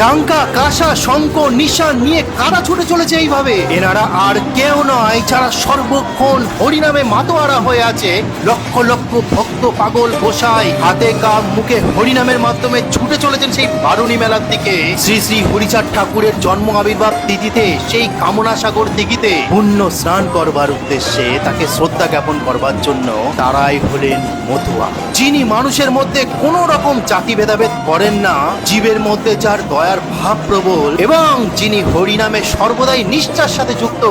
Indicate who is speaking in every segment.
Speaker 1: ডাঙ্কা কাঁসা শঙ্খ নিশান নিয়ে কারা ছুটে চলেছে এইভাবে। এনারা আর কেউ নয় যারা সর্বক্ষণ হরিনামে মাতোয়ারা হয়ে আছে। লক্ষ লক্ষ ভক্ত পাগল গোসাই হাতে কাপ মুখে হরিনামের মাধ্যমে ছুটে চলেছেন সেই বারুণী মেলার দিকে। শ্রী শ্রী হরিচাঁদ ঠাকুরের জন্ম আবির্ভাব তিথিতে সেই কামনা সাগর দিঘিতে পুণ্য স্নান করবার উদ্দেশ্যে তাকে শ্রদ্ধা জ্ঞাপন করবার জন্য তারাই হলেন মতুয়া, যিনি মানুষের মধ্যে কোন রকম জাতি ভেদাভেদ করেন না, জীবের মধ্যে যার দয়ার ভাব প্রবল এবং যিনি হরিনামে সর্বদাই নিষ্ঠার সাথে যুক্ত,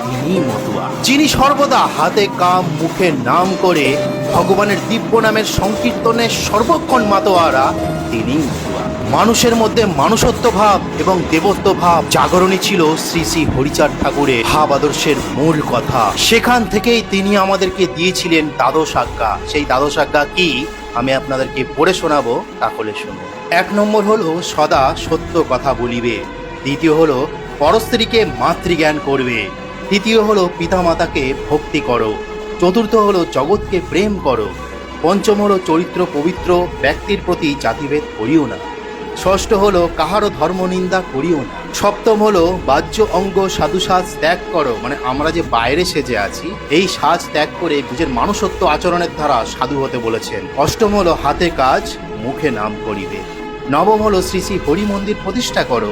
Speaker 1: তিনি মতুয়া। যিনি সর্বদা হাতে কাম মুখে নাম করে ভগবানের দিব্য নামের সংকীর্তনে সর্বক্ষণ মাতোয়ারা, তিনি মতুয়া। মানুষের মধ্যে মানুষত্ব ভাব এবং দেবত্ব ভাব জাগরণী ছিল শ্রী শ্রী হরিচাঁদ ঠাকুরের ভাব আদর্শের মূল কথা। সেখান থেকেই তিনি আমাদেরকে দিয়েছিলেন দ্বাদশ আজ্ঞা। সেই দ্বাদশ আজ্ঞা কি আমি আপনাদেরকে পড়ে শোনাবো, তাহলে শুনুন। 1 নম্বর হলো সদা সত্য কথা বলিবে। দ্বিতীয় হলো পরস্ত্রীকে মাতৃজ্ঞান করবে। তৃতীয় হলো পিতামাতাকে ভক্তি করো। চতুর্থ হলো জগৎকে প্রেম করো। পঞ্চম হলো চরিত্র পবিত্র ব্যক্তির প্রতি জাতিভেদ করিও না। ষষ্ঠ হলো কাহারও ধর্ম নিন্দা করিও না। সপ্তম হলো বাহ্য অঙ্গ সাধু সাজ ত্যাগ করো, মানে আমরা যে বাইরে সেজে আছি এই সাজ ত্যাগ করে নিজের মানুষত্ব আচরণের দ্বারা সাধু হতে বলেছেন। অষ্টম হলো হাতে কাজ মুখে নাম করিবে। নবম হলো শ্রী শ্রী হরি মন্দির প্রতিষ্ঠা করো।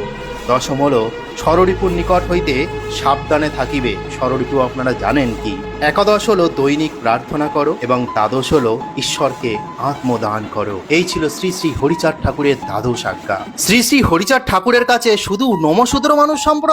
Speaker 1: দশম হলো ষড়রিপুর নিকট হইতে সাবধানে থাকিবে। ষড়রিপু আপনারা জানেন কি। একাদশ হলো দৈনিক প্রার্থনা করো এবং দ্বাদশ হলো ঈশ্বরকে আত্মদান করো। এই ছিল শ্রী শ্রী হরিচাঁদ ঠাকুরের দ্বাদশ আজ্ঞা। শ্রী শ্রী হরিচাঁদ ঠাকুরের কাছে শুধু নমশূদ্র মানুষ সম্প্রদায়